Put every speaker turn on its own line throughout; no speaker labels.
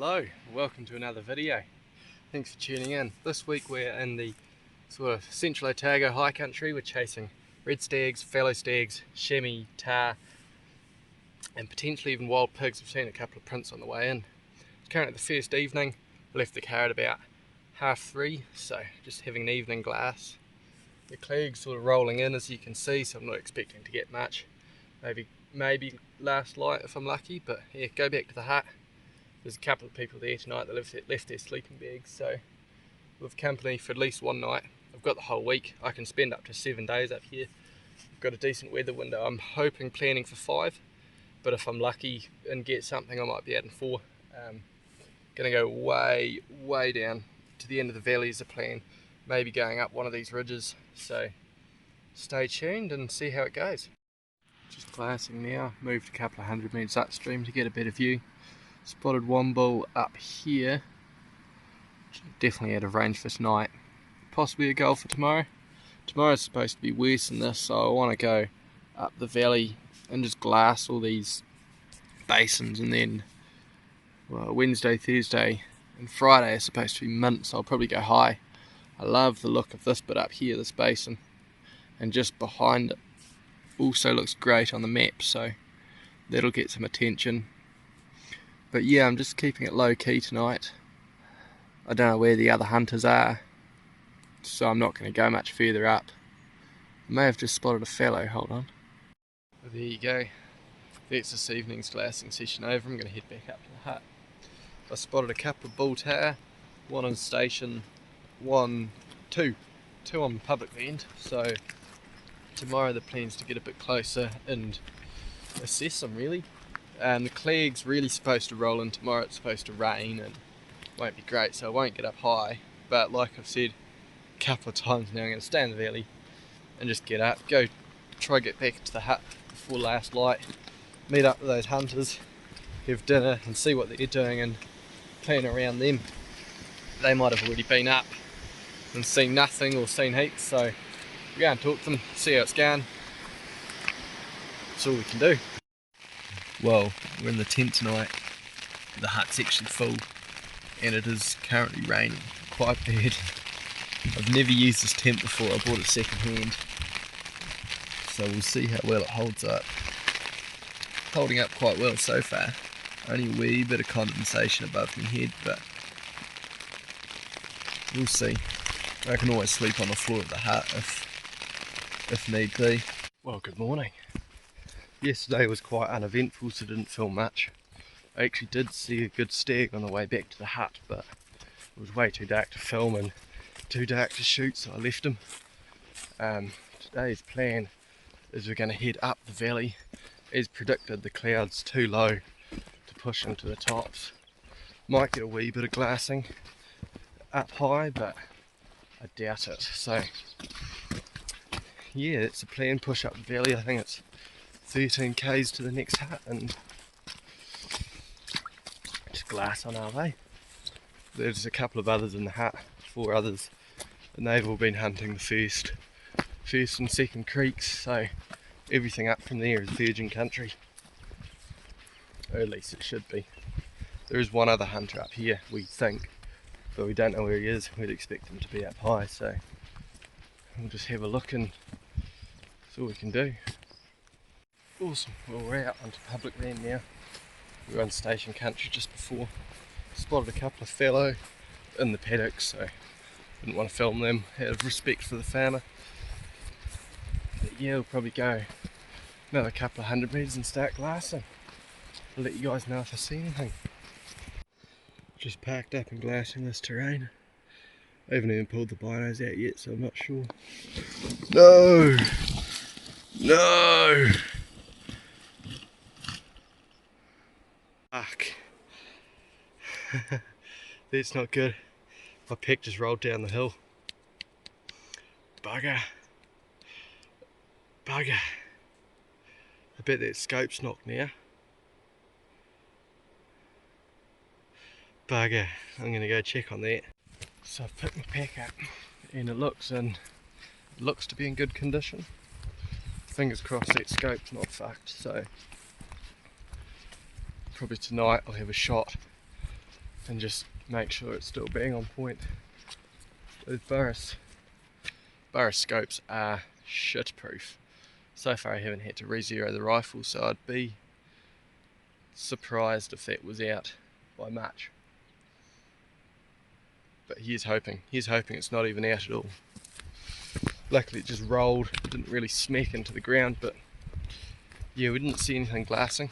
Hello, welcome to another video. Thanks for tuning in. This week we're in the sort of central Otago high country. We're chasing red stags, fallow stags, chamois, TAHR and potentially even wild pigs. We've seen a couple of prints on the way in. It's currently the first evening. I left the car at about 3:30, so just having an evening glass. The cleag's sort of rolling in, as you can see, so I'm not expecting to get much. Maybe last light if I'm lucky, but yeah, go back to the hut. There's a couple of people there tonight that left their sleeping bags, so we've company for at least one night. I've got the whole week. I can spend up to 7 days up here. I've got a decent weather window. I'm planning for 5, but if I'm lucky and get something, I might be out in 4. Gonna go way down to the end of the valley is the plan. Maybe going up one of these ridges, so stay tuned and see how it goes. Just glassing now, moved a couple of 100 metres upstream to get a better view. Spotted womble up here, definitely out of range for tonight. Possibly a goal for tomorrow. Tomorrow's supposed to be worse than this, so I want to go up the valley and just glass all these basins, and then Wednesday, Thursday and Friday are supposed to be mint, so I'll probably go high. I love the look of this bit up here, this basin, and just behind it also looks great on the map, so that'll get some attention. But yeah, I'm just keeping it low key tonight. I don't know where the other hunters are, so I'm not going to go much further up. I may have just spotted a fallow, hold on. Well, there you go. That's this evening's glassing session over. I'm going to head back up to the hut. I spotted a couple of bull TAHR, one on station, two on public land. So tomorrow the plan's to get a bit closer and assess them really. The cleag's really supposed to roll in tomorrow. It's supposed to rain and won't be great, so I won't get up high. But like I've said a couple of times now, I'm going to stay in the valley and just get up, try get back to the hut before last light, meet up with those hunters, have dinner and see what they're doing and plan around them. They might have already been up and seen nothing or seen heaps, so we'll go and talk to them, see how it's going. That's all we can do. Well, we're in the tent tonight. The hut's actually full and it is currently raining quite bad. I've never used this tent before, I bought it second hand, so we'll see how well it holds up. Holding up quite well so far. Only a wee bit of condensation above my head, but we'll see. I can always sleep on the floor of the hut if need be. Well, good morning. Yesterday was quite uneventful, so didn't film much. I actually did see a good stag on the way back to the hut, but it was way too dark to film and too dark to shoot, so I left him. Today's plan is we're going to head up the valley. As predicted, the cloud's too low to push into the tops. Might get a wee bit of glassing up high, but I doubt it. So yeah, it's a plan, push up the valley. I think it's 13 k's to the next hut and just glass on our way. There's a couple of others in the hut, 4 others, and they've all been hunting the first and second creeks, so everything up from there is virgin country, or at least it should be. There is one other hunter up here, we think, but we don't know where he is. We'd expect him to be up high, so we'll just have a look and that's all we can do. Awesome, well, we're out onto public land now. We were on station country just before. Spotted a couple of fallow in the paddock, so didn't want to film them out of respect for the farmer. But yeah, we'll probably go another couple of 100 metres and start glassing. I'll let you guys know if I see anything. Just parked up and glassing this terrain. I haven't even pulled the binos out yet, so I'm not sure. No! No! Fuck. That's not good. My pack just rolled down the hill. Bugger. Bugger. I bet that scope's knocked now. Bugger. I'm gonna go check on that. So I've picked my pack up and it looks to be in good condition. Fingers crossed that scope's not fucked, so probably tonight I'll have a shot and just make sure it's still being on point. Those Burris scopes are shit proof. So far I haven't had to re-zero the rifle, so I'd be surprised if that was out by March. But he's hoping it's not even out at all. Luckily it just rolled, didn't really smack into the ground, but yeah, we didn't see anything glassing.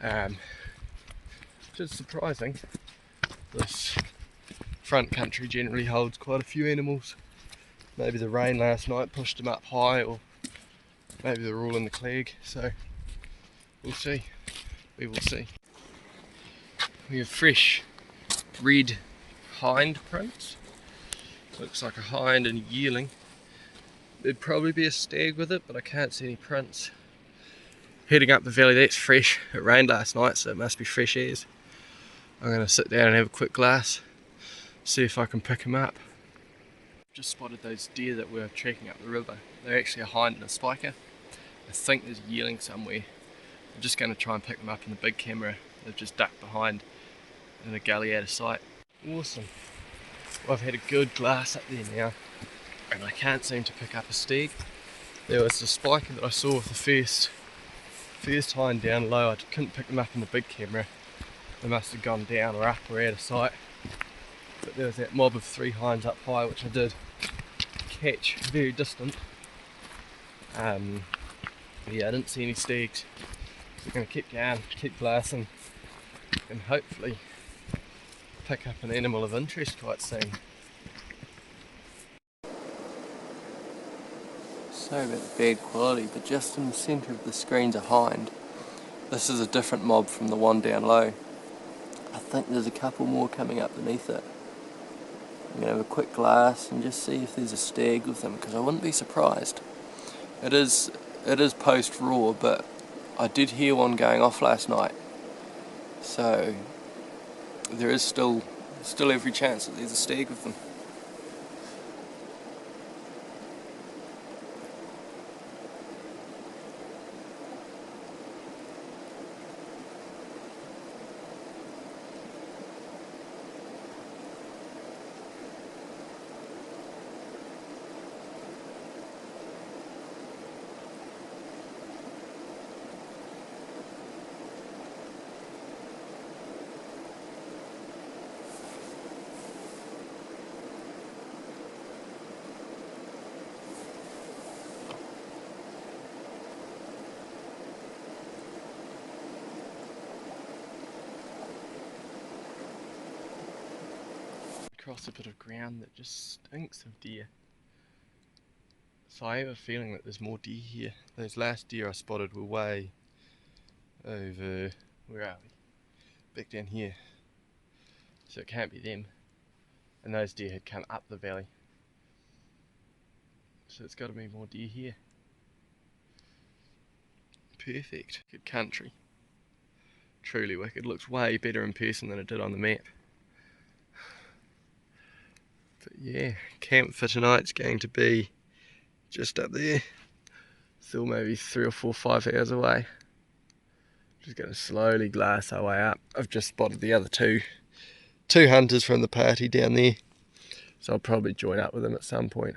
Which is surprising. This front country generally holds quite a few animals. Maybe the rain last night pushed them up high, or maybe they're all in the clegg, so we'll see. We will see. We have fresh red hind prints. Looks like a hind and a yearling. There'd probably be a stag with it, but I can't see any prints. Heading up the valley, that's fresh. It rained last night, so it must be fresh airs. I'm going to sit down and have a quick glass, see if I can pick them up. Just spotted those deer that were trekking up the river. They're actually a hind and a spiker. I think there's a yearling somewhere. I'm just going to try and pick them up in the big camera. They've just ducked behind in a gully out of sight. Awesome. Well, I've had a good glass up there now, and I can't seem to pick up a stag. There was the spiker that I saw with the first hind down low. I couldn't pick them up in the big camera. They must have gone down or up or out of sight. But there was that mob of 3 hinds up high, which I did catch very distant. Yeah, I didn't see any stags. So I'm going to keep going, keep glassing, and hopefully pick up an animal of interest quite soon. Sorry about the bad quality, but just in the centre of the screen's a hind. This is a different mob from the one down low. I think there's a couple more coming up beneath it. I'm going to have a quick glass and just see if there's a stag with them, because I wouldn't be surprised. It is post raw, but I did hear one going off last night, so there is still every chance that there's a stag with them. Across a bit of ground that just stinks of deer. So I have a feeling that there's more deer here. Those last deer I spotted were way over, where are we? Back down here. So it can't be them. And those deer had come up the valley. So it's got to be more deer here. Perfect. Good country. Truly wicked. Looks way better in person than it did on the map. But yeah, camp for tonight's going to be just up there. Still maybe 3 or 4, 5 hours away. Just going to slowly glass our way up. I've just spotted the other two hunters from the party down there, so I'll probably join up with them at some point.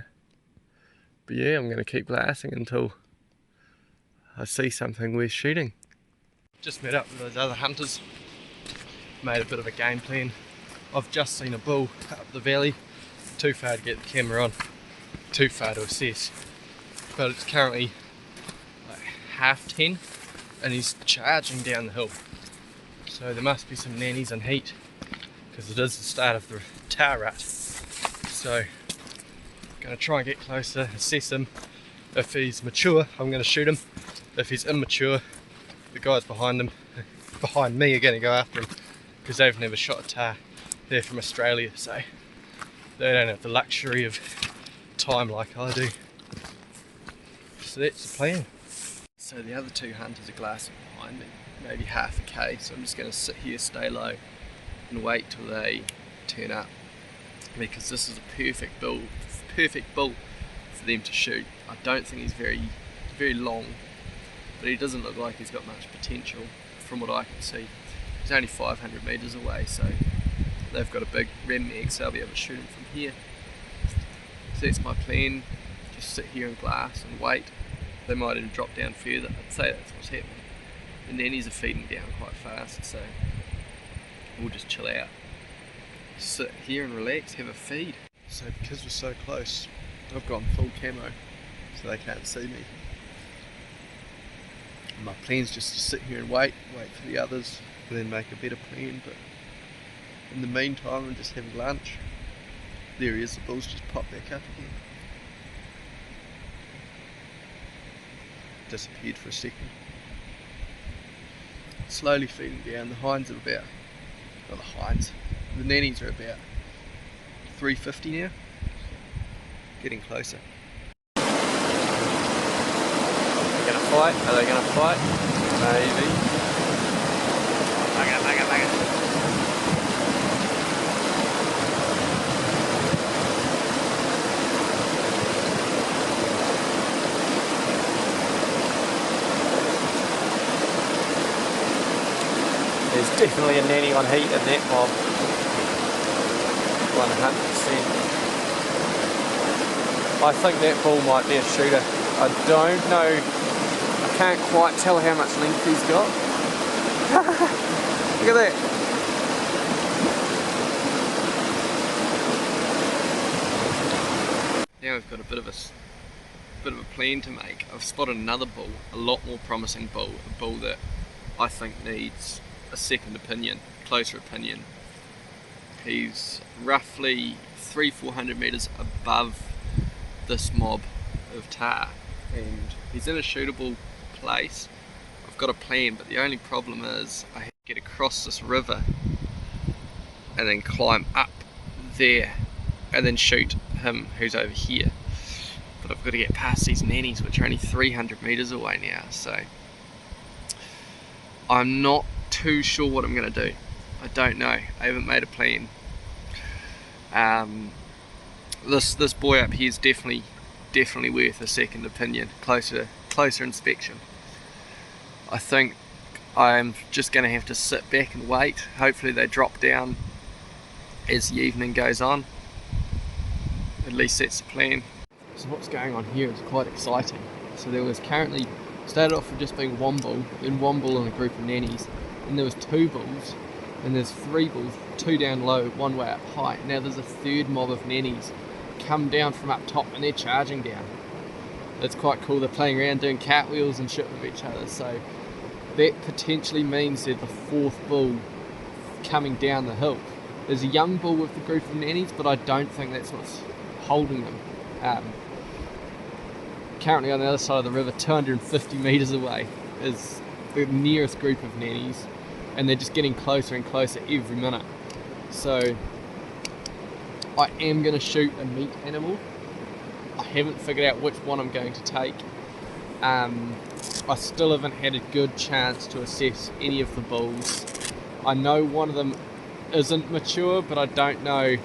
But yeah, I'm going to keep glassing until I see something worth shooting. Just met up with those other hunters, made a bit of a game plan. I've just seen a bull up the valley. Too far to get the camera on, too far to assess, but it's currently like 10:30 and he's charging down the hill, so there must be some nannies in heat, because it is the start of the TAHR rut. So I'm going to try and get closer, assess him. If he's mature, I'm going to shoot him. If he's immature, the guys behind me are going to go after him, because they've never shot a TAHR. They're from Australia, so they don't have the luxury of time like I do. So that's the plan. So the other 2 hunters are glassing behind me, maybe half a K, so I'm just going to sit here, stay low, and wait till they turn up, because this is a perfect bull for them to shoot. I don't think he's very long, but he doesn't look like he's got much potential from what I can see. He's only 500 metres away, so they've got a big red egg, so I'll be able to shoot them from here. So that's my plan, just sit here in glass and wait. They might even drop down further. I'd say that's what's happening. The nannies are feeding down quite fast, so we'll just chill out. Sit here and relax, have a feed. So because we're so close, I've gone full camo, so they can't see me. My plan's just to sit here and wait for the others, and then make a better plan, but in the meantime I'm just having lunch. There he is, the bull's just popped back up again. Disappeared for a second. Slowly feeding down. The hinds are about, not the hinds, the nannies are about 350 now. Getting closer. Are they gonna fight? Are they gonna fight? Maybe. Bugger. There's definitely a nanny on heat in that mob. 100%. I think that bull might be a shooter. I don't know. I can't quite tell how much length he's got. Look at that. Now we've got a bit of a plan to make. I've spotted another bull, a lot more promising bull, a bull that I think needs a second opinion, closer opinion. He's roughly 300-400 metres above this mob of TAHR, and he's in a shootable place. I've got a plan, but the only problem is I have to get across this river and then climb up there and then shoot him who's over here. But I've got to get past these nannies, which are only 300 metres away now, so I'm not too sure what I'm going to do. I don't know. I haven't made a plan. This boy up here is definitely worth a second opinion, closer inspection. I think I'm just going to have to sit back and wait. Hopefully they drop down as the evening goes on. At least that's the plan. So what's going on here is quite exciting. So there was currently, started off with just being one bull, then one bull and a group of nannies, and there was two bulls, and there's three bulls, two down low, one way up high. Now there's a third mob of nannies come down from up top and they're charging down. It's quite cool. They're playing around doing cartwheels and shit with each other, so that potentially means they're the fourth bull coming down the hill. There's a young bull with the group of nannies, but I don't think that's what's holding them. Currently on the other side of the river, 250 metres away, is the nearest group of nannies, and they're just getting closer and closer every minute. So I am going to shoot a meat animal. I haven't figured out which one I'm going to take. I still haven't had a good chance to assess any of the bulls. I know one of them isn't mature, but I don't know.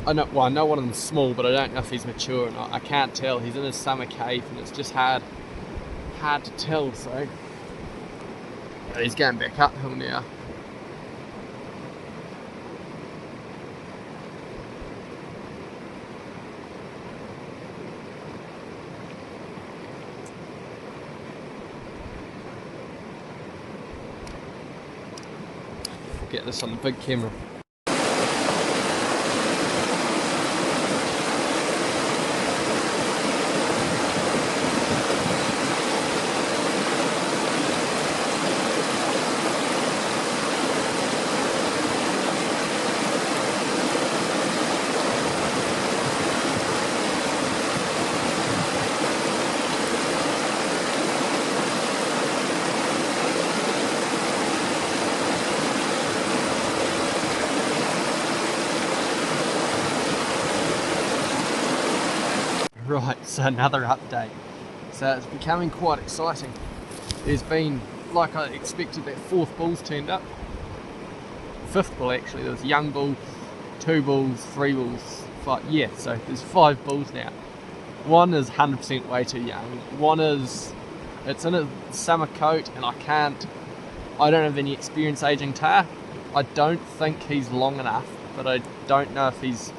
I know one of them's small, but I don't know if he's mature or not. I can't tell. He's in his summer cave, and it's just hard to tell. So he's going back uphill now. Get this on the big camera. Right, so another update. So it's becoming quite exciting. There's been, like I expected, that fourth bull's turned up. Fifth bull actually. There was a young bull, two bulls, three bulls, five. Yeah, so there's 5 bulls now. One is 100% way too young. One is, it's in a summer coat, and I don't have any experience aging TAHR. I don't think he's long enough, but I don't know if he's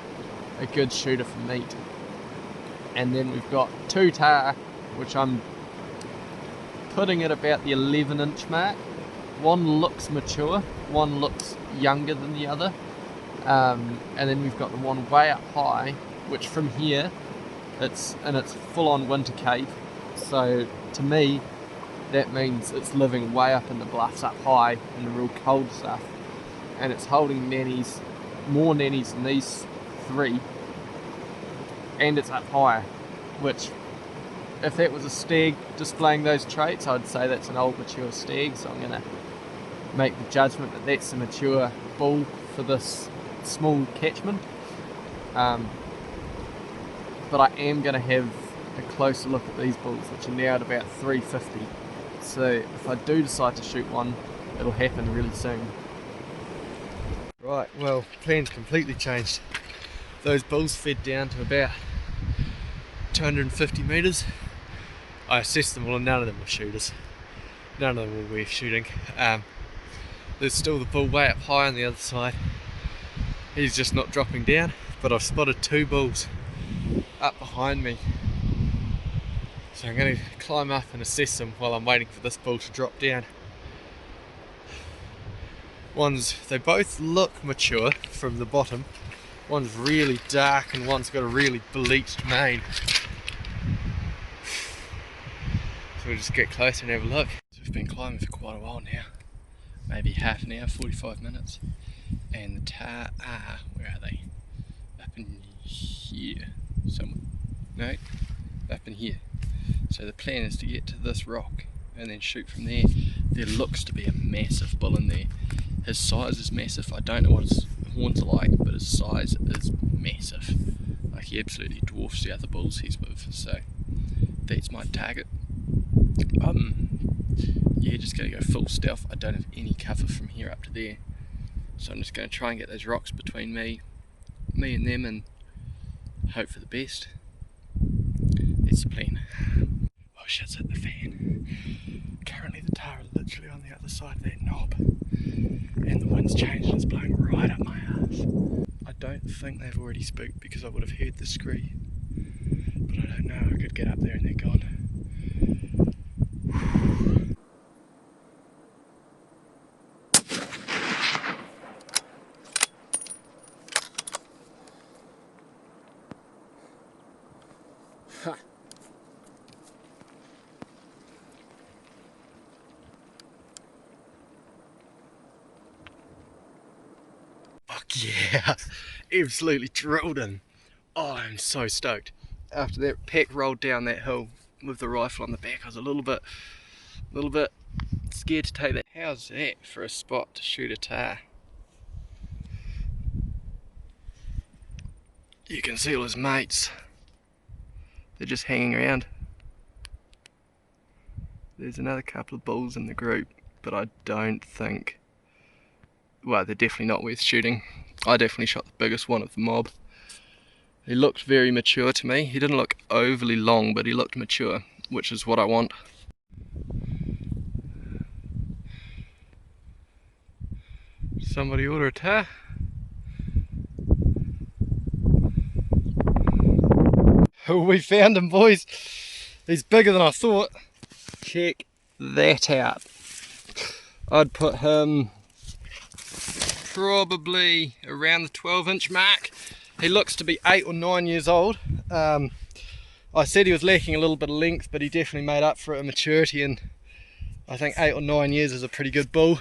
a good shooter for meat. And then we've got 2 TAHR, which I'm putting at about the 11-inch mark. One looks mature, one looks younger than the other. And then we've got the one way up high, which from here, it's full-on winter cave. So to me, that means it's living way up in the bluffs up high in the real cold stuff. And it's holding nannies, more nannies than these 3. And it's up higher, which, if that was a stag displaying those traits, I'd say that's an old mature stag. So I'm going to make the judgment that that's a mature bull for this small catchment. But I am going to have a closer look at these bulls, which are now at about 350. So if I do decide to shoot one, it'll happen really soon. Right, well, plans completely changed. Those bulls fed down to about 250 metres. I assessed them all and none of them were shooters. None of them were worth shooting. There's still the bull way up high on the other side. He's just not dropping down, but I've spotted 2 bulls up behind me. So I'm going to climb up and assess them while I'm waiting for this bull to drop down. They both look mature from the bottom. One's really dark and one's got a really bleached mane. So we'll just get closer and have a look. So we've been climbing for quite a while now. Maybe half an hour, 45 minutes. And the TAHR, where are they? Up in here somewhere. No, up in here. So the plan is to get to this rock and then shoot from there. There looks to be a massive bull in there. His size is massive. I don't know what his horns are like, but his size is massive. Like, he absolutely dwarfs the other bulls he's with. So that's my target. Yeah, just gonna go full stealth. I don't have any cover from here up to there. So I'm just gonna try and get those rocks between me and them and hope for the best. That's the plan. Oh shit's hit the fan. Currently the TAHR are literally on the other side of that knob. And the wind's changed and it's blowing right up my ass. I don't think they've already spooked because I would have heard the scree. But I don't know, I could get up there and they're gone. Fuck yeah, absolutely drilled him. Oh, I'm so stoked. After that pack rolled down that hill with the rifle on the back, I was a little bit scared to take that. How's that for a spot to shoot a TAHR? You can see all his mates. They're just hanging around. There's another couple of bulls in the group, but I don't think, well, they're definitely not worth shooting. I definitely shot the biggest one of the mob. He looked very mature to me. He didn't look overly long, but he looked mature, which is what I want. Somebody order a TAHR? Oh, we found him, boys. He's bigger than I thought. Check that out. I'd put him probably around the 12-inch mark. He looks to be 8 or 9 years old. I said he was lacking a little bit of length, but he definitely made up for it in maturity, and I think 8 or 9 years is a pretty good bull.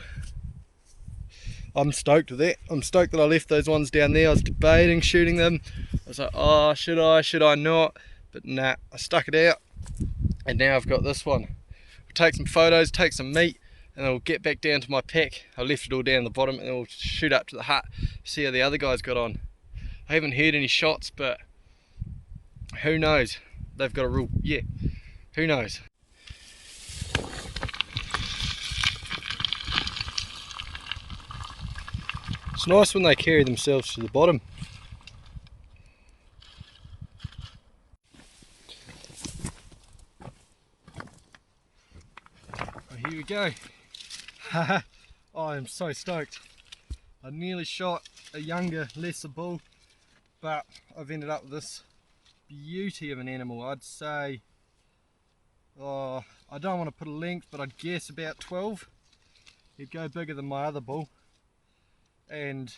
I'm stoked with that. I'm stoked that I left those ones down there. I was debating shooting them. I was like, oh, should I not? But nah, I stuck it out, and now I've got this one. We'll take some photos, take some meat, and then we'll get back down to my pack. I left it all down the bottom, and then we'll shoot up to the hut, see how the other guys got on. I haven't heard any shots, but who knows? They've got a real, yeah, who knows? It's nice when they carry themselves to the bottom. Oh, here we go. I am so stoked. I nearly shot a younger, lesser bull, but I've ended up with this beauty of an animal. I'd say, oh, I don't want to put a length, but I'd guess about 12. He'd go bigger than my other bull. And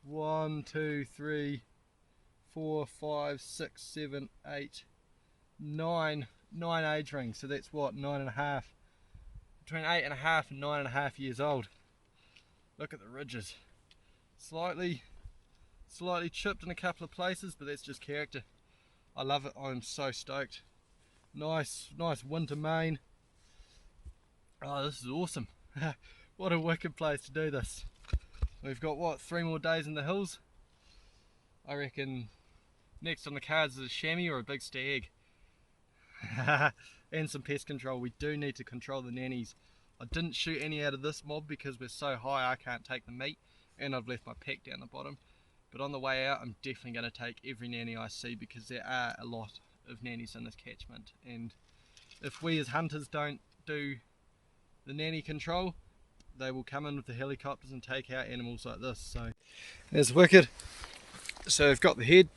1, 2, 3, 4, 5, 6, 7, 8, 9 age rings. So that's what, 9.5, between 8.5 and 9.5 years old. Look at the ridges. Slightly chipped in a couple of places, but that's just character. I love it. I'm so stoked. Nice winter mane. Oh, this is awesome. What a wicked place to do this. We've got what, 3 more days in the hills. I reckon next on the cards is a chamois or a big stag. And some pest control. We do need to control the nannies. I didn't shoot any out of this mob because we're so high I can't take the meat, and I've left my pack down the bottom. But on the way out I'm definitely going to take every nanny I see, because there are a lot of nannies in this catchment, and if we as hunters don't do the nanny control, they will come in with the helicopters and take out animals like this. So there's wicked. So we've got the head,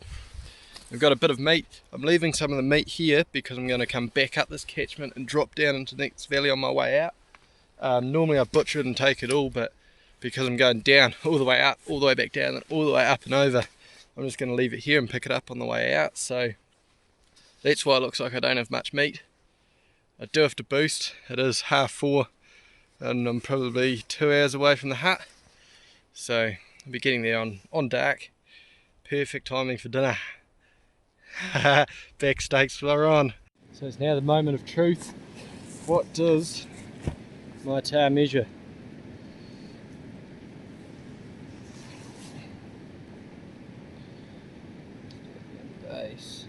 we've got a bit of meat. I'm leaving some of the meat here because I'm going to come back up this catchment and drop down into the next valley on my way out. Normally I butcher it and take it all, but because I'm going down all the way up, all the way back down, and all the way up and over, I'm just going to leave it here and pick it up on the way out. So that's why it looks like I don't have much meat. I do have to boost. It is 4:30 and I'm probably 2 hours away from the hut, so I'll be getting there on dark. Perfect timing for dinner. Back steaks are on. So it's now the moment of truth. What does my TAHR measure? Base.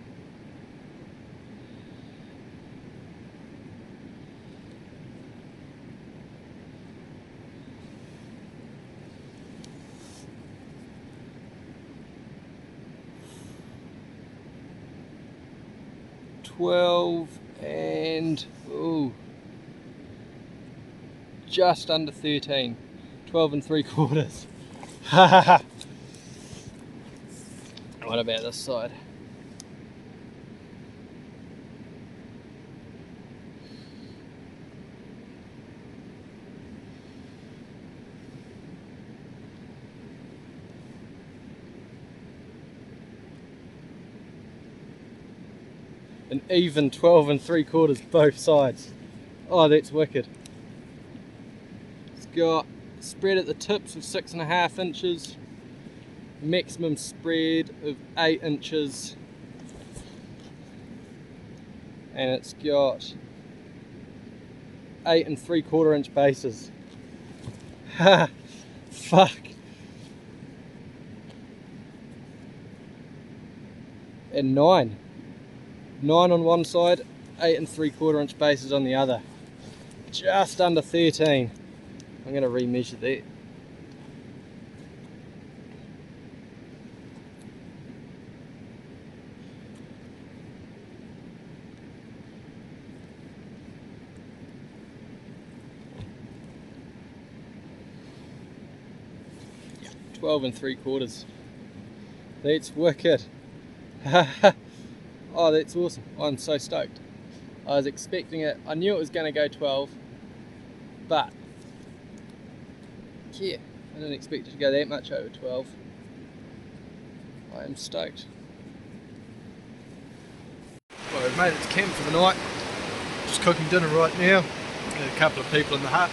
And ooh, just under 13, 12 3/4. What about this side? An even 12 3/4 both sides. Oh, that's wicked. It's got spread at the tips of 6.5 inches, maximum spread of 8 inches, and it's got 8 3/4 inch bases. Ha! Fuck. And 9 on one side, 8 3/4 inch bases on the other. Just under 13. I'm going to remeasure that. Yeah, 12 3/4. That's wicked. Oh, that's awesome. I'm so stoked. I was expecting it. I knew it was going to go 12, but yeah, I didn't expect it to go that much over 12. I am stoked. Well, we've made it to camp for the night. Just cooking dinner right now. Got a couple of people in the hut,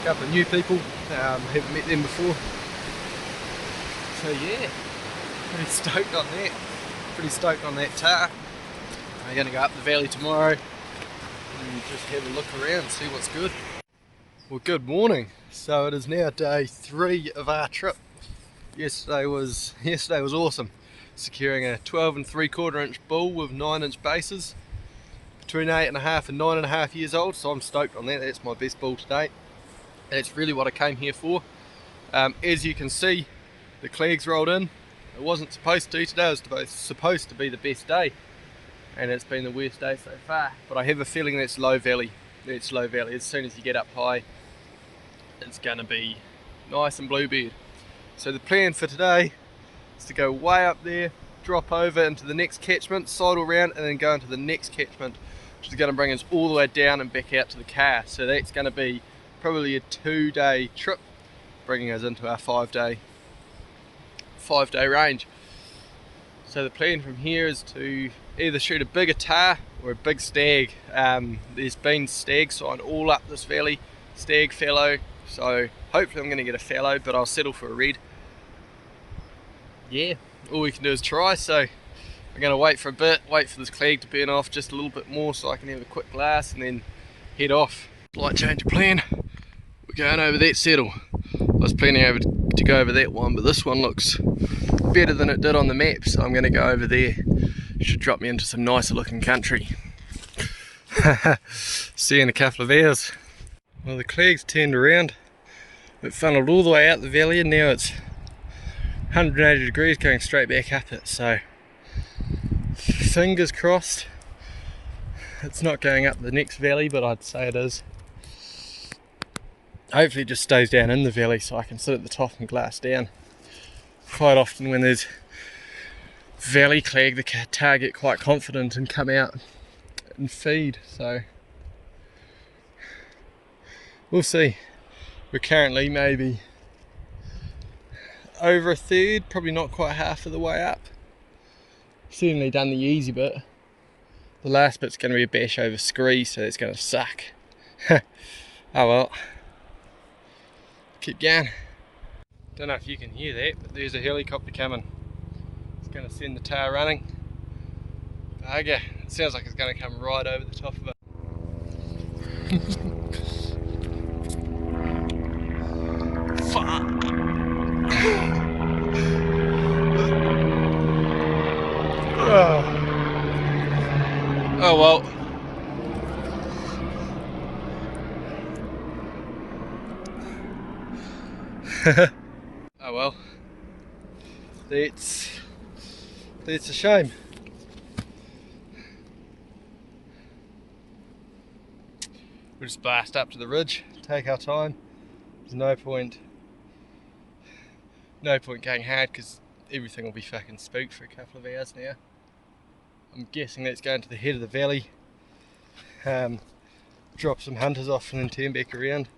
a couple of new people. Haven't met them before. So yeah, pretty stoked on that. Pretty stoked on that TAHR. We're going to go up the valley tomorrow and just have a look around and see what's good. Well, good morning. So it is now day 3 of our trip. Yesterday was awesome. Securing a 12 3/4 inch bull with 9 inch bases, between 8.5 and 9.5 years old. So I'm stoked on that. That's my best bull to date. That's really what I came here for. As you can see, the clags rolled in. It wasn't supposed to today. It was supposed to be the best day, and it's been the worst day so far. But I have a feeling that's low valley. It's low valley. As soon as you get up high, it's going to be nice and bluebird. So the plan for today is to go way up there, drop over into the next catchment, sidle round, and then go into the next catchment, which is going to bring us all the way down and back out to the car. So that's going to be probably a 2-day trip, bringing us into our 5-day range. So the plan from here is to either shoot a bigger TAHR or a big stag. There's been stag sign all up this valley, stag fallow, so hopefully I'm going to get a fallow, but I'll settle for a red. Yeah, all we can do is try, so I'm going to wait for a bit, wait for this clag to burn off just a little bit more so I can have a quick glass and then head off. Slight change of plan, we're going over that saddle. I was planning to go over that one, but this one looks better than it did on the map, so I'm going to go over there. Should drop me into some nicer looking country. See you in a couple of hours. Well, the clag's turned around. It funneled all the way out the valley and now it's 180 degrees going straight back up it, so fingers crossed it's not going up the next valley, but I'd say it is. Hopefully it just stays down in the valley so I can sit at the top and glass down. Quite often when there's valley clag, the TAHR get quite confident and come out and feed, so we'll see. We're currently maybe over a third, probably not quite half of the way up. Certainly done the easy bit. The last bit's going to be a bash over scree, so it's going to suck. Oh well, keep going. Don't know if you can hear that, but there's a helicopter coming. It's going to send the TAHR running. Bugger, it sounds like it's going to come right over the top of it. Fuck! Oh well. Oh well, that's a shame. We'll just blast up to the ridge, take our time. There's no point going hard because everything will be fucking spooked for a couple of hours now. I'm guessing that's going to the head of the valley, drop some hunters off and then turn back around.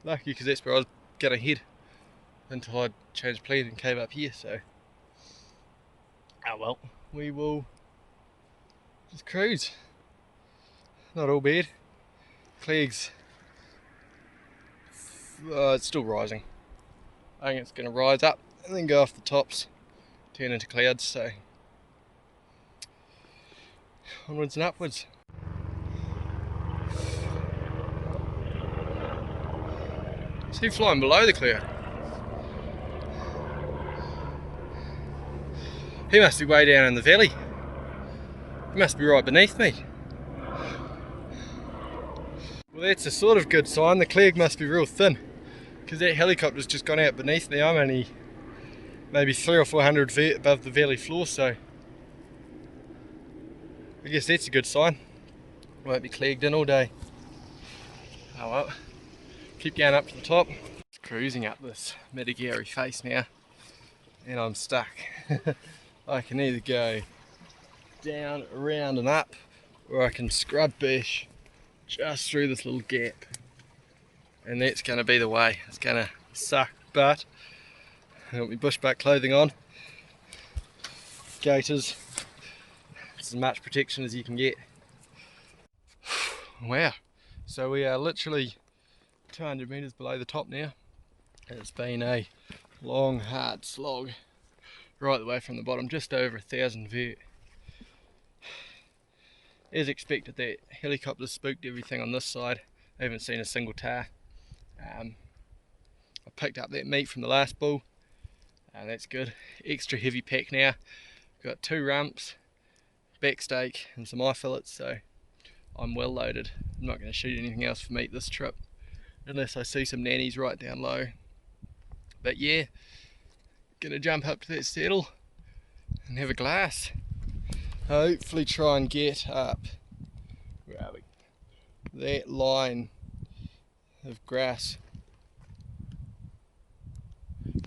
Lucky because that's where I was going to head until I changed plan and came up here, so oh well, we will just cruise. Not all bad. Clags, it's still rising. I think it's going to rise up and then go off the tops, turn into clouds, so onwards and upwards. Is he flying below the cloud? He must be way down in the valley. He must be right beneath me. Well, that's a sort of good sign. The clag must be real thin, because that helicopter's just gone out beneath me. I'm only maybe 300 or 400 feet above the valley floor, so I guess that's a good sign. Won't be clagged in all day. Oh well, keep going up to the top. Just cruising up this Mitigary face now, and I'm stuck. I can either go down, around and up, or I can scrub bash just through this little gap. And that's going to be the way. It's going to suck, but I've got my bushback clothing on, gaiters, it's as much protection as you can get. Wow, so we are literally 200 metres below the top now. It's been a long hard slog right the way from the bottom, just over 1,000 feet. As expected, that helicopter spooked everything on this side. I haven't seen a single TAHR. I picked up that meat from the last bull, and that's good. Extra heavy pack now. Got 2 rumps, back steak and some eye fillets, so I'm well loaded. I'm not going to shoot anything else for meat this trip unless I see some nannies right down low. But yeah, gonna jump up to that saddle and have a glass. Hopefully try and get up, where are we, that line of grass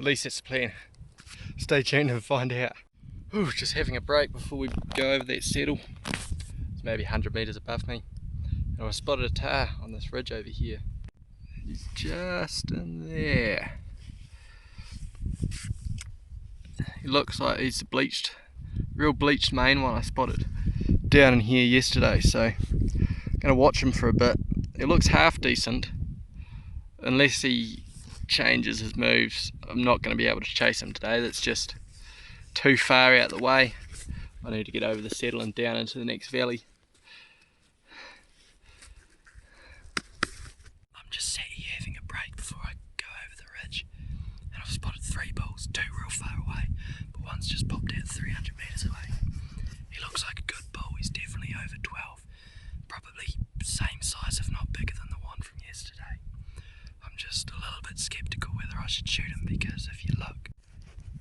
At least that's the plan. Stay tuned and find out. Ooh, just having a break before we go over that settle. It's maybe 100 metres above me. And I spotted a TAHR on this ridge over here. He's just in there. He looks like he's a bleached, real bleached main one I spotted down in here yesterday, so I'm gonna watch him for a bit. He looks half decent. Unless he changes his moves, I'm not going to be able to chase him today. That's just too far out the way. I need to get over the settle and down into the next valley. I'm just sat here having a break before I go over the ridge, and I've spotted 3 bulls, 2 real far away, but one's just popped out 300 metres away. He looks like a good bull. He's definitely over 12, probably same size if not bigger than the one from yesterday. I'm just a little bit sceptical whether I should shoot him, because if you look,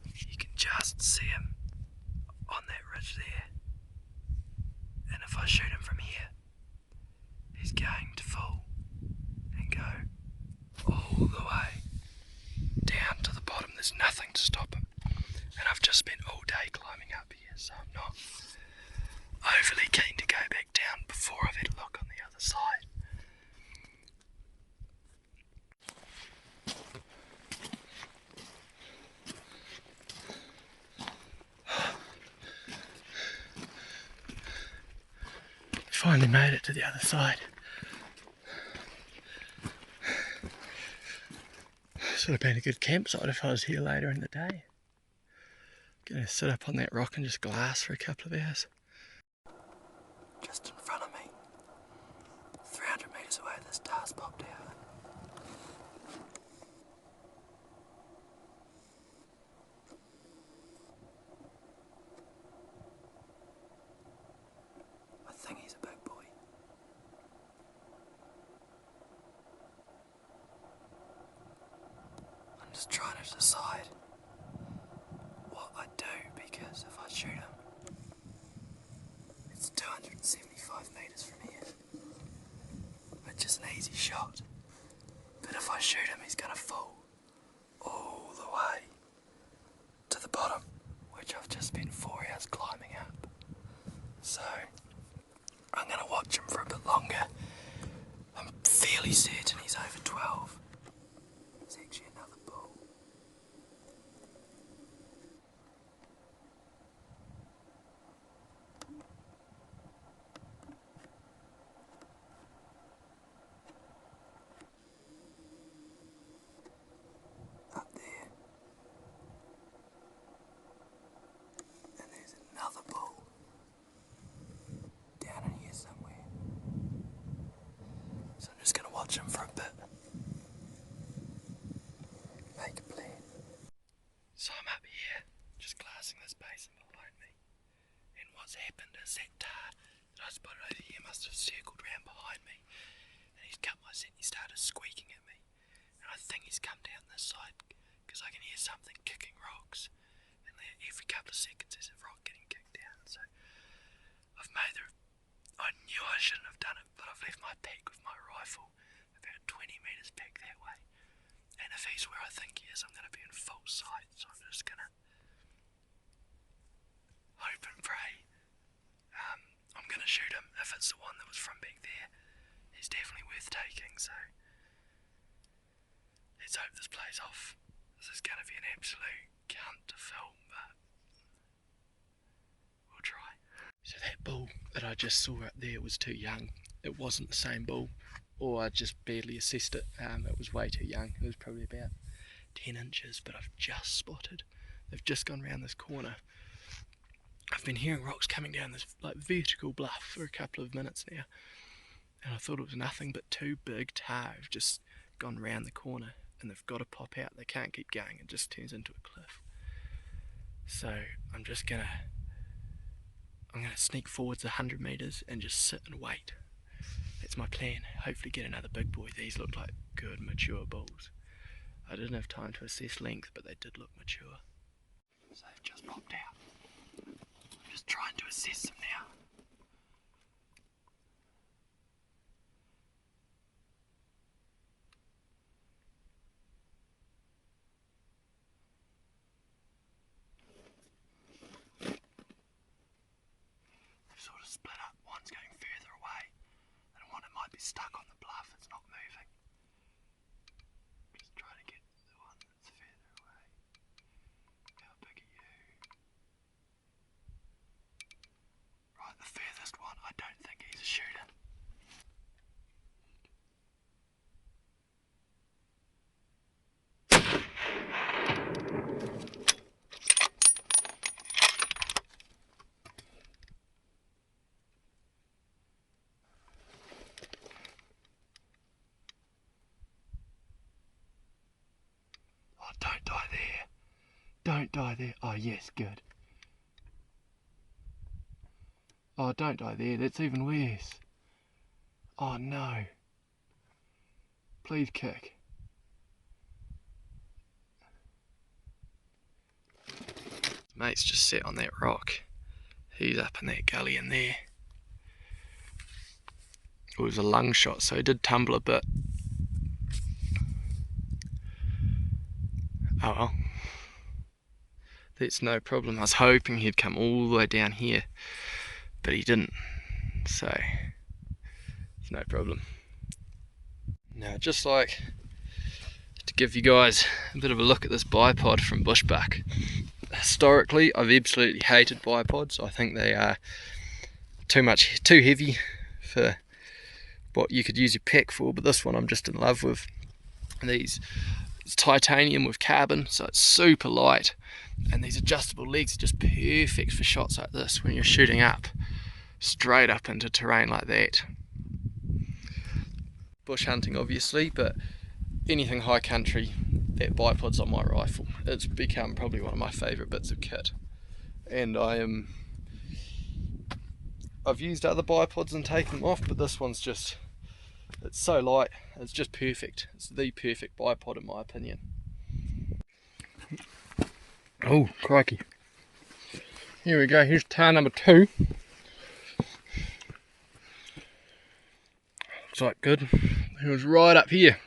you can just see him on that ridge there, and if I shoot him from here, he's going to fall and go all the way down to the bottom. There's nothing to stop him, and I've just spent all day climbing up here, so I'm not overly keen to go back down before I've had a look on the other side. Finally made it to the other side. This would have been a good campsite if I was here later in the day. Gonna sit up on that rock and just glass for a couple of hours. Just in front of me, 300 metres away, this TAHR's popped out. I think he's a big boy. I'm just trying to decide what I do, because if I shoot him, it's 275 metres from here, which is an easy shot. But if I shoot him, he's going to fall all the way to the bottom, which I've just spent 4 hours climbing up. So I'm going to watch him for a bit longer. I'm fairly certain he's over 12. There's actually another bull. Up there. And there's another bull down in here somewhere. So I'm just going to watch him for a bit. Make a plan. So I'm up here, just glassing this basin behind me. And what's happened is that TAHR that I spotted over here must have circled round behind me. And he's cut my scent, he started squeaking at me. And I think he's come down this side, because I can hear something kicking rocks. And every couple of seconds there's a rock getting kicked down. So I've made I knew I shouldn't have done it, but I've left my pack with my rifle about 20 metres back that way. And if he's where I think he is, I'm going to be in full sight, so I'm just going to hope and pray. I'm going to shoot him. If it's the one that was from back there, he's definitely worth taking, so let's hope this plays off. This is going to be an absolute cunt to film, but we'll try. So that bull that I just saw up there was too young. It wasn't the same bull, or I just barely assessed it. It was way too young. It was probably about 10 inches, but I've just spotted. They've just gone round this corner. I've been hearing rocks coming down this like vertical bluff for a couple of minutes now, and I thought it was nothing but 2 big TAHR have just gone round the corner, and they've got to pop out. They can't keep going. It just turns into a cliff. So I'm gonna sneak forwards 100 metres and just sit and wait. That's my plan. Hopefully get another big boy. These look like good mature bulls. I didn't have time to assess length, but they did look mature. So they've just popped out. I'm just trying to assess them now. he's stuck on the bluff, it's not moving. Just trying to get the one that's further away. How big are you? Right, the furthest one, I don't think he's a shooter. Oh, don't die there. Don't die there. Oh yes, good. Oh, don't die there, that's even worse. Oh no. Please kick. Mate's just sat on that rock. He's up in that gully in there. It was a lung shot, so he did tumble a bit. Oh well. That's no problem. I was hoping he'd come all the way down here, but he didn't. So, it's no problem. Now, just like to give you guys a bit of a look at this bipod from bushbuck. Historically, I've absolutely hated bipods. I think they are too heavy for what you could use your pack for, but this one I'm just in love with. It's titanium with carbon, so it's super light, and these adjustable legs are just perfect for shots like this when you're shooting up straight up into terrain like that. Bush hunting obviously, but anything high country, that bipod's on my rifle. It's become probably one of my favourite bits of kit, and I've used other bipods and taken them off, but this one's just, it's so light, it's just perfect. It's the perfect bipod in my opinion. Oh crikey, here we go, here's TAHR number 2. Looks like good. He was right up here,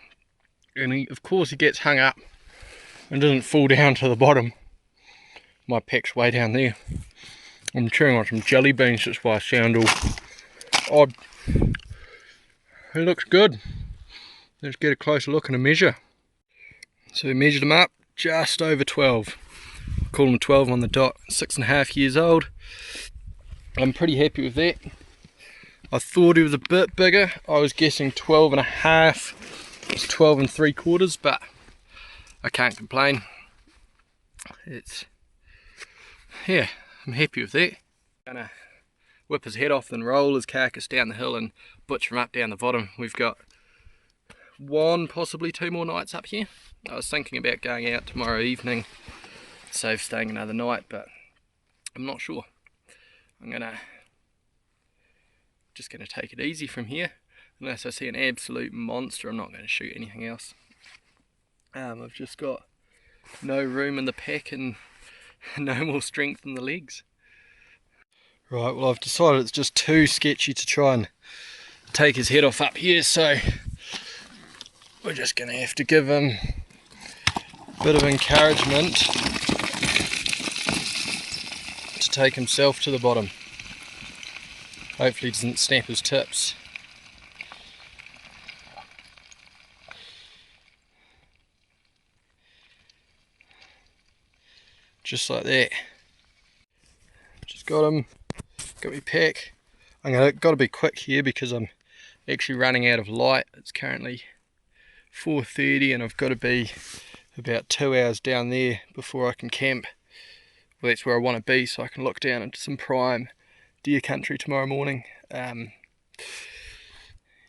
and of course he gets hung up and doesn't fall down to the bottom. My pack's way down there. I'm chewing on some jelly beans, that's why I sound all odd. He looks good. Let's get a closer look and a measure. So we measured him up, just over 12. Call him 12 on the dot, 6.5 years old. I'm pretty happy with that. I thought he was a bit bigger. I was guessing 12.5. It's 12 3/4, but I can't complain. Yeah, I'm happy with that. Gonna whip his head off and roll his carcass down the hill and butcher him up down the bottom. We've got 1, possibly 2 more nights up here. I was thinking about going out tomorrow evening, save staying another night, but I'm not sure. I'm just gonna take it easy from here. Unless I see an absolute monster, I'm not going to shoot anything else. I've just got no room in the pack and no more strength in the legs. Right, well I've decided it's just too sketchy to try and take his head off up here, so we're just going to have to give him a bit of encouragement to take himself to the bottom. Hopefully he doesn't snap his tips. Just like that. Just got him, got my pack. Got to be quick here because I'm actually running out of light. It's currently 4:30 and I've got to be about 2 hours down there before I can camp. Well, that's where I want to be, so I can look down into some prime deer country tomorrow morning.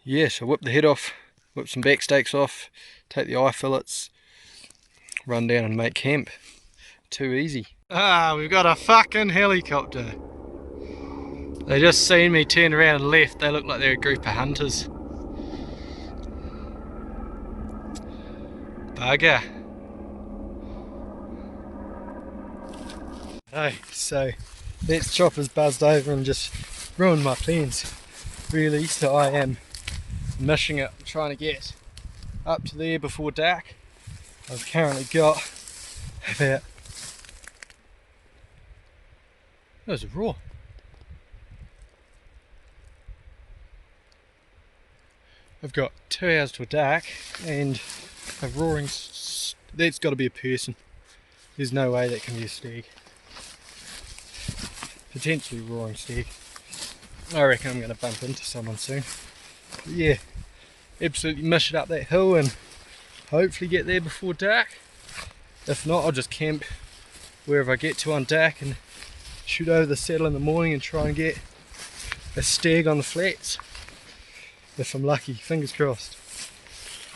Yeah, so whip the head off, whip some back stakes off, take the eye fillets, run down and make camp. Too easy. We've got a fucking helicopter. They just seen me turn around and left. They look like they're a group of hunters. Bugger. Hey, so that chopper's buzzed over and just ruined my plans really, so I am missing it, trying to get up to there before dark. I've currently got about, there's a roar. I've got 2 hours till dark and a roaring, that's got to be a person. There's no way that can be a stag. Potentially roaring stag. I reckon I'm going to bump into someone soon. But yeah, absolutely mush it up that hill and hopefully get there before dark. If not, I'll just camp wherever I get to on dark and shoot over the saddle in the morning and try and get a stag on the flats. If I'm lucky, fingers crossed.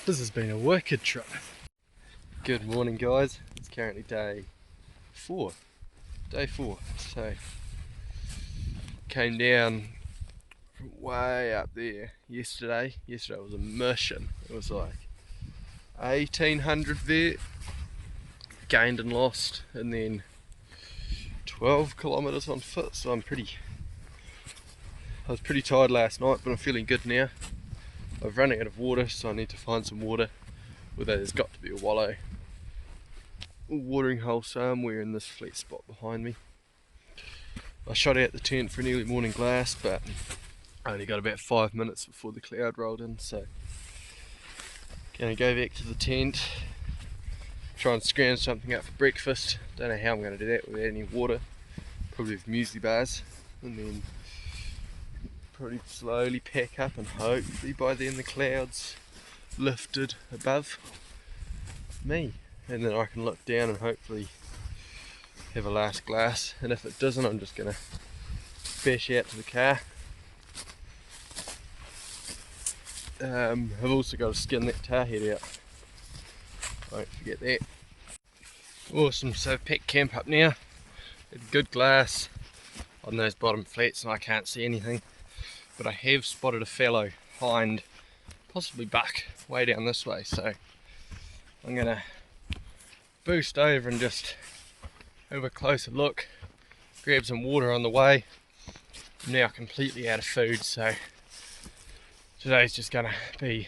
This has been a wicked trip. Good morning guys, it's currently day 4. So came down way up there yesterday. Yesterday was a mission. It was like 1800 there, gained and lost, and then 12 kilometers on foot. So I was pretty tired last night, but I'm feeling good now. I'm running out of water, so I need to find some water. Although there's got to be a wallow, a watering hole somewhere in this flat spot behind me. I shot out the tent for an early morning glass, but I only got about 5 minutes before the cloud rolled in, so gonna go back to the tent, try and scrounge something up for breakfast. Don't know how I'm going to do that without any water. Probably with muesli bars, and then probably slowly pack up, and hopefully by then the clouds lifted above me, and then I can look down and hopefully have a last glass. And if it doesn't, I'm just going to bash out to the car. I've also got to skin that tar head out, won't forget that. Awesome, so I've packed camp up now. Had good glass on those bottom flats and I can't see anything, but I have spotted a fallow hind, possibly buck, way down this way, so I'm gonna boost over and just have a closer look, grab some water on the way. I'm now completely out of food, so today's just gonna be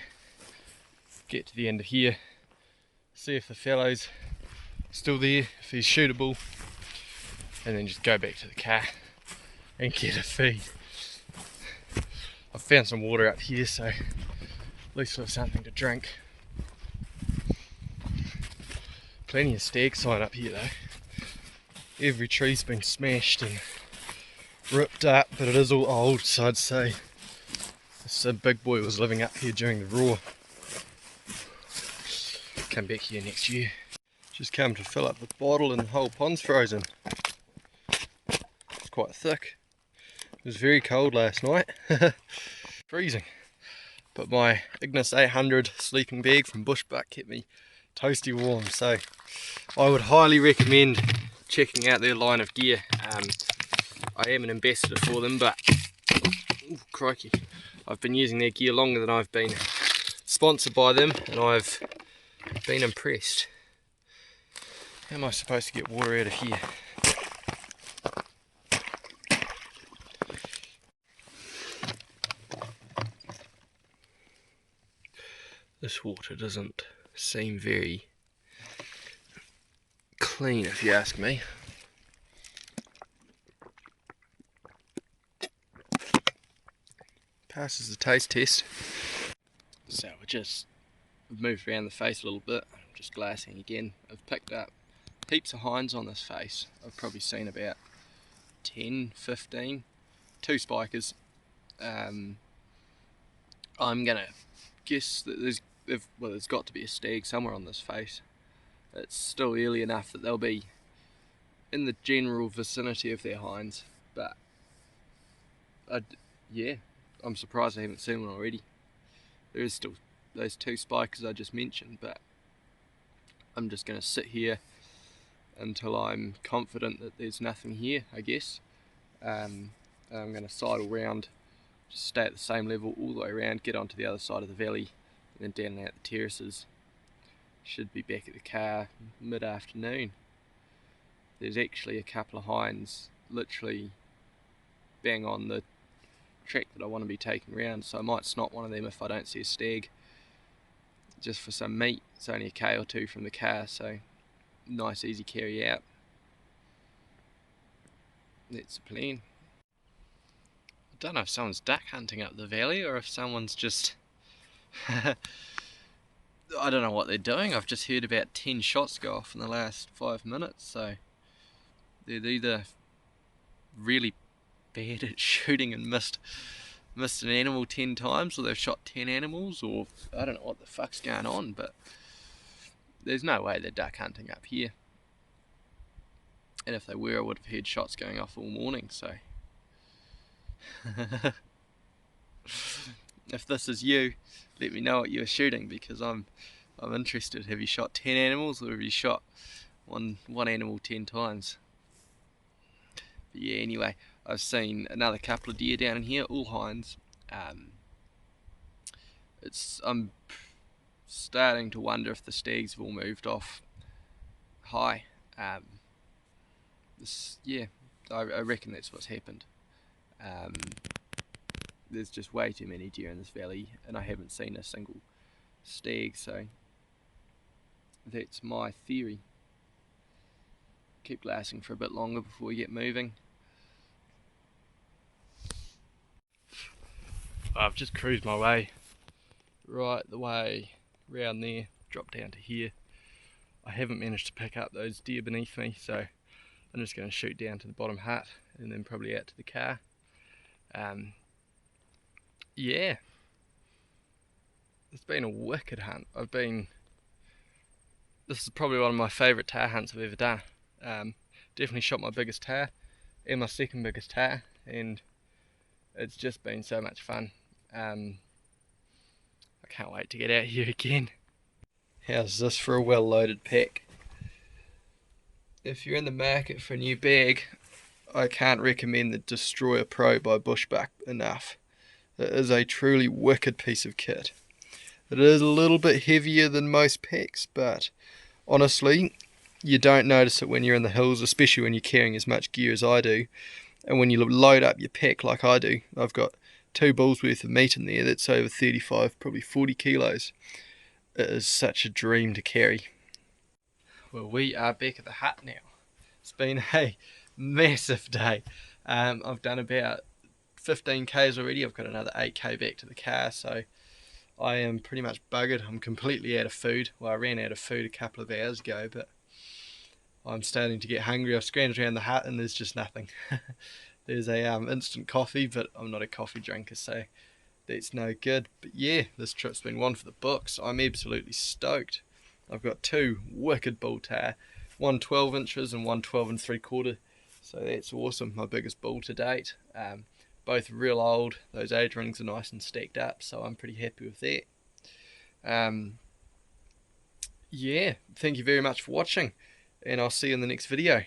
get to the end of here, see if the fellow's still there, if he's shootable, and then just go back to the car and get a feed. I've found some water up here, so at least we'll have something to drink. Plenty of stag sign up here though. Every tree's been smashed and ripped up, but it is all old, so I'd say this big boy was living up here during the roar. Come back here next year. Just come to fill up the bottle and the whole pond's frozen. It's quite thick. It was very cold last night. Freezing. But my Ignis 800 sleeping bag from Bushbuck kept me toasty warm, so I would highly recommend checking out their line of gear. I am an ambassador for them, but ooh, crikey, I've been using their gear longer than I've been sponsored by them, and I've been impressed. How am I supposed to get water out of here? This water doesn't seem very clean, if you ask me. Passes the taste test. So we just moved around the face a little bit, just glassing again. I've picked up heaps of hinds on this face. I've probably seen about 10, 15, 2 spikers. I'm gonna guess that there's got to be a stag somewhere on this face. It's still early enough that they'll be in the general vicinity of their hinds, but yeah, I'm surprised I haven't seen one already. There is still those 2 spikers I just mentioned, but I'm just going to sit here until I'm confident that there's nothing here, I guess. I'm going to sidle round, just stay at the same level all the way around, get onto the other side of the valley, and then down out the terraces. Should be back at the car mid-afternoon. There's actually a couple of hinds literally bang on the track that I want to be taking around, so I might snot one of them if I don't see a stag, just for some meat. It's only a K or 2 from the car, so nice easy carry out. That's the plan. I don't know if someone's duck hunting up the valley or if someone's just I don't know what they're doing. I've just heard about 10 shots go off in the last 5 minutes, so they're either really bad at shooting and missed an animal 10 times, or they've shot 10 animals, or I don't know what the fuck's going on, but there's no way they're duck hunting up here. And if they were, I would have heard shots going off all morning, so if this is you, let me know what you were shooting, because I'm interested. Have you shot 10 animals, or have you shot one animal 10 times? But yeah, anyway, I've seen another couple of deer down in here, all hinds. I'm starting to wonder if the stags have all moved off high. Yeah, I reckon that's what's happened. There's just way too many deer in this valley, and I haven't seen a single stag, so that's my theory. Keep glassing for a bit longer before we get moving. I've just cruised my way right the way round there, dropped down to here. I haven't managed to pick up those deer beneath me, so I'm just going to shoot down to the bottom hut and then probably out to the car. Yeah, it's been a wicked hunt. This is probably one of my favourite TAHR hunts I've ever done. Definitely shot my biggest TAHR and my second biggest TAHR, and it's just been so much fun. I can't wait to get out here again. How's this for a well loaded pack? If you're in the market for a new bag, I can't recommend the Destroyer Pro by Bushbuck enough. It is a truly wicked piece of kit. It is a little bit heavier than most packs, but honestly, you don't notice it when you're in the hills, especially when you're carrying as much gear as I do. And when you load up your pack like I do, I've got 2 bulls worth of meat in there that's over 35, probably 40 kilos. It is such a dream to carry. Well, we are back at the hut now. It's been a massive day. I've done about 15 k's already. I've got another 8k back to the car, so I am pretty much buggered. I'm completely out of food. Well, I ran out of food a couple of hours ago, but I'm starting to get hungry. I've scrounged around the hut and there's just nothing. There's a instant coffee, but I'm not a coffee drinker, so that's no good. But yeah, this trip's been one for the books. I'm absolutely stoked. I've got 2 wicked bull TAHR, one 12 inches and one 12 3/4. So that's awesome. My biggest bull to date. Both real old. Those age rings are nice and stacked up, so I'm pretty happy with that. Yeah, thank you very much for watching, and I'll see you in the next video.